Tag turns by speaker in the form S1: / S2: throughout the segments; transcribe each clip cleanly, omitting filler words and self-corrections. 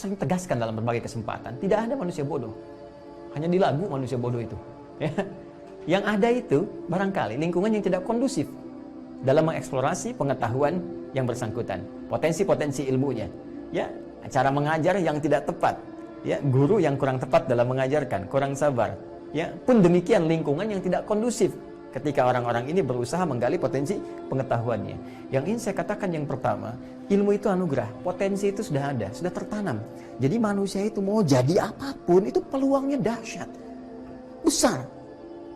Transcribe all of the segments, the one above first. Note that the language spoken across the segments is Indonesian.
S1: sering tegaskan dalam berbagai kesempatan, tidak ada manusia bodoh. Hanya di lagu manusia bodoh itu. Ya. Yang ada itu barangkali lingkungan yang tidak kondusif dalam mengeksplorasi pengetahuan yang bersangkutan, potensi-potensi ilmunya. Ya, cara mengajar yang tidak tepat. Ya, guru yang kurang tepat dalam mengajarkan, kurang sabar. Ya, pun demikian lingkungan yang tidak kondusif ketika orang-orang ini berusaha menggali potensi pengetahuannya. Yang ingin saya katakan yang pertama, ilmu itu anugerah, potensi itu sudah ada, sudah tertanam. Jadi manusia itu mau jadi apapun, itu peluangnya dahsyat, besar.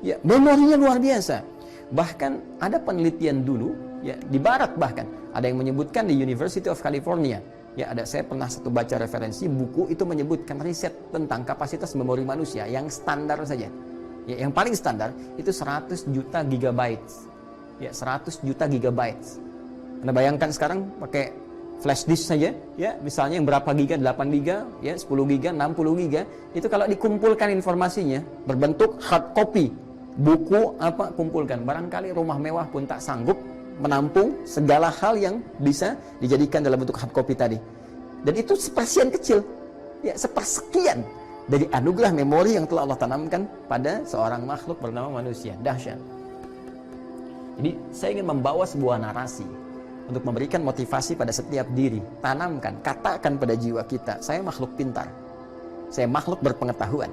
S1: Ya, memorinya luar biasa. Bahkan ada penelitian dulu, ya, di barat bahkan, ada yang menyebutkan di University of California. Ya, saya pernah baca referensi buku itu menyebutkan riset tentang kapasitas memori manusia yang standar saja. Ya, yang paling standar itu 100 juta gigabytes. Ya, 100 juta gigabytes. Anda bayangkan sekarang pakai flash disk saja, ya, misalnya yang berapa giga, 8 giga, ya, 10 giga, 60 giga, itu kalau dikumpulkan informasinya berbentuk hard copy, buku apa kumpulkan, barangkali rumah mewah pun tak sanggup menampung segala hal yang bisa dijadikan dalam bentuk hard copy tadi. Dan itu sepersekian kecil, ya, sepersekian dari anugerah memori yang telah Allah tanamkan pada seorang makhluk bernama manusia. Dahsyat. Jadi saya ingin membawa sebuah narasi untuk memberikan motivasi pada setiap diri. Tanamkan, katakan pada jiwa kita, saya makhluk pintar, saya makhluk berpengetahuan.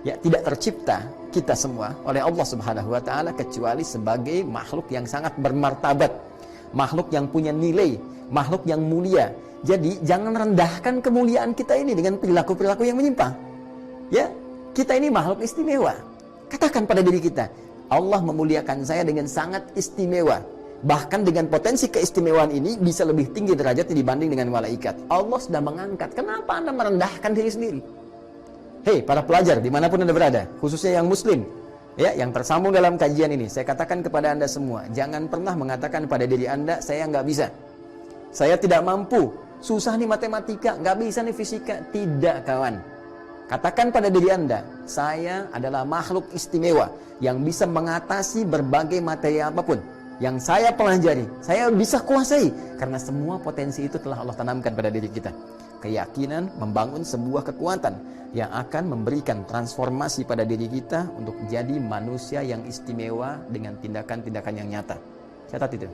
S1: Ya, tidak tercipta kita semua oleh Allah Subhanahu wa taala kecuali sebagai makhluk yang sangat bermartabat, makhluk yang punya nilai, makhluk yang mulia. Jadi jangan rendahkan kemuliaan kita ini dengan perilaku-perilaku yang menyimpang. Ya, kita ini makhluk istimewa. Katakan pada diri kita, Allah memuliakan saya dengan sangat istimewa. Bahkan dengan potensi keistimewaan ini bisa lebih tinggi derajatnya dibanding dengan malaikat. Allah sudah mengangkat. Kenapa Anda merendahkan diri sendiri? Hei para pelajar dimanapun Anda berada, khususnya yang muslim, ya, yang tersambung dalam kajian ini, saya katakan kepada Anda semua, jangan pernah mengatakan pada diri Anda, saya nggak bisa, saya tidak mampu, susah nih matematika, nggak bisa nih fisika. Tidak, kawan. Katakan pada diri Anda, saya adalah makhluk istimewa yang bisa mengatasi berbagai materi apapun yang saya pelajari, saya bisa kuasai, karena semua potensi itu telah Allah tanamkan pada diri kita. Keyakinan membangun sebuah kekuatan yang akan memberikan transformasi pada diri kita untuk jadi manusia yang istimewa dengan tindakan-tindakan yang nyata. Catat itu.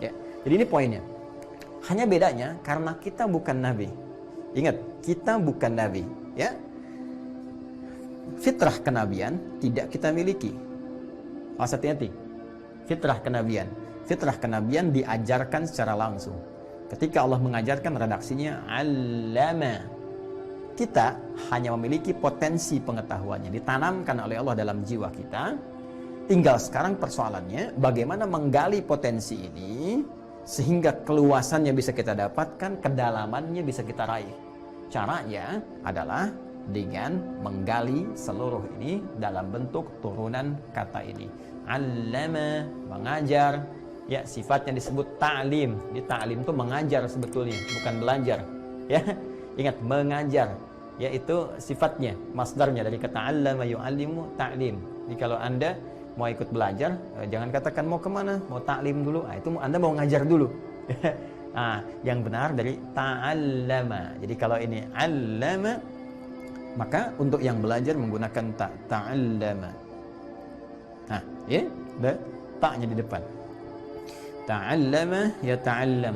S1: Ya. Jadi ini poinnya. Hanya bedanya karena kita bukan nabi. Ingat, kita bukan nabi, ya. Fitrah kenabian tidak kita miliki. Awas hati-hati. Fitrah kenabian diajarkan secara langsung. Ketika Allah mengajarkan, redaksinya allama. Kita hanya memiliki potensi pengetahuannya, ditanamkan oleh Allah dalam jiwa kita. Tinggal sekarang persoalannya bagaimana menggali potensi ini sehingga keluasannya bisa kita dapatkan, kedalamannya bisa kita raih. Caranya adalah dengan menggali seluruh ini dalam bentuk turunan kata ini. Allama, mengajar. Ya, sifatnya disebut ta'lim. Di ta'lim itu mengajar sebetulnya, bukan belajar. Ya, ingat, mengajar. Ya, itu sifatnya, masdarnya dari kata 'allama yu'allimu ta'lim. Jadi kalau Anda mau ikut belajar, jangan katakan mau kemana, mau ta'lim dulu. Itu Anda mau ngajar dulu. Yang benar dari ta'allama. Jadi kalau ini 'allama, maka untuk yang belajar menggunakan ta'allama. Ya, ada ta'nya di depan. Ta'allama ya ta'allam.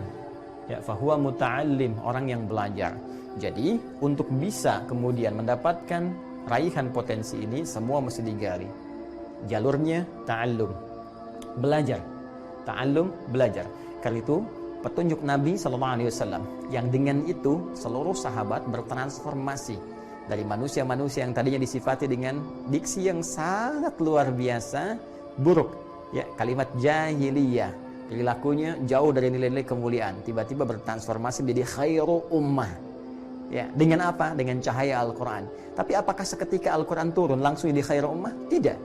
S1: Ya, fahuwa muta'allim, orang yang belajar. Jadi, untuk bisa kemudian mendapatkan raihan potensi ini, semua mesti digali. Jalurnya ta'allum, belajar. Ta'allum, belajar. Karena itu, petunjuk Nabi SAW, yang dengan itu seluruh sahabat bertransformasi dari manusia-manusia yang tadinya disifati dengan diksi yang sangat luar biasa, buruk, ya, kalimat jahiliyah, perilakunya jauh dari nilai-nilai kemuliaan, tiba-tiba bertransformasi menjadi khairu ummah. Ya, dengan apa? Dengan cahaya Al-Quran. Tapi apakah seketika Al-Quran turun langsung jadi khairu ummah? Tidak.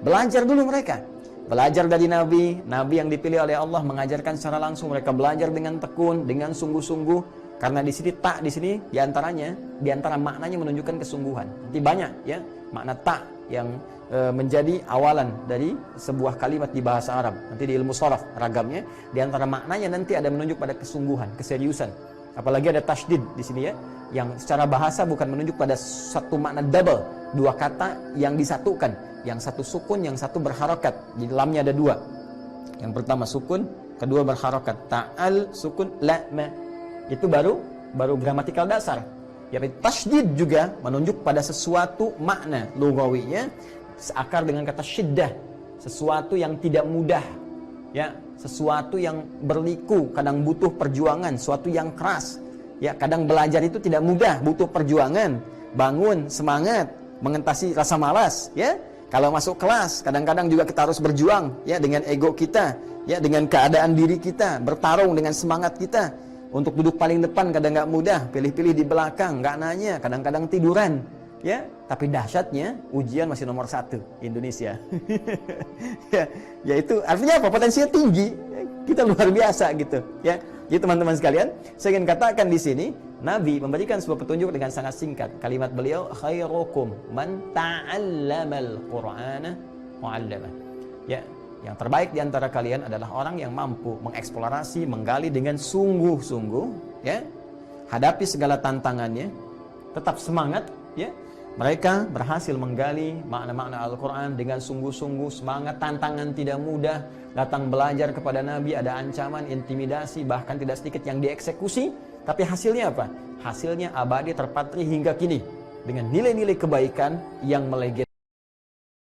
S1: Belajar dulu mereka. Belajar dari Nabi yang dipilih oleh Allah, mengajarkan secara langsung. Mereka belajar dengan tekun, dengan sungguh-sungguh. Karena di sini tak, di sini di antara maknanya menunjukkan kesungguhan. Nanti banyak, ya, makna tak yang menjadi awalan dari sebuah kalimat di bahasa Arab. Nanti di ilmu sharaf ragamnya, di antara maknanya nanti ada menunjuk pada kesungguhan, keseriusan. Apalagi ada tasydid di sini, ya, yang secara bahasa bukan menunjuk pada satu makna double, dua kata yang disatukan, yang satu sukun, yang satu berharokat. Di dalamnya ada dua. Yang pertama sukun, kedua berharokat. Ta'al sukun, la ma. Itu baru gramatikal dasar. Ya, tasydid juga menunjuk pada sesuatu makna lugawinya seakar dengan kata syiddah, sesuatu yang tidak mudah. Ya, sesuatu yang berliku, kadang butuh perjuangan, sesuatu yang keras. Ya, kadang belajar itu tidak mudah, butuh perjuangan, bangun, semangat, mengentasi rasa malas, ya. Kalau masuk kelas, kadang-kadang juga kita harus berjuang, ya, dengan ego kita, ya, dengan keadaan diri kita, bertarung dengan semangat kita. Untuk duduk paling depan kadang nggak mudah, pilih-pilih di belakang, nggak nanya, kadang-kadang tiduran, ya. Tapi dahsyatnya ujian masih nomor 1 Indonesia. Ya, yaitu artinya apa? Potensinya tinggi, kita luar biasa gitu, ya. Jadi teman-teman sekalian, saya ingin katakan di sini, Nabi memberikan sebuah petunjuk dengan sangat singkat. Kalimat beliau, khairukum man ta'allamal Qur'ana wa 'allamah. Ya, yang terbaik di antara kalian adalah orang yang mampu mengeksplorasi, menggali dengan sungguh-sungguh, ya. Hadapi segala tantangannya, tetap semangat, ya. Mereka berhasil menggali makna-makna Al-Quran dengan sungguh-sungguh, semangat, tantangan tidak mudah. Datang belajar kepada Nabi, ada ancaman, intimidasi, bahkan tidak sedikit yang dieksekusi. Tapi hasilnya apa? Hasilnya abadi terpatri hingga kini. Dengan nilai-nilai kebaikan yang melegendaris.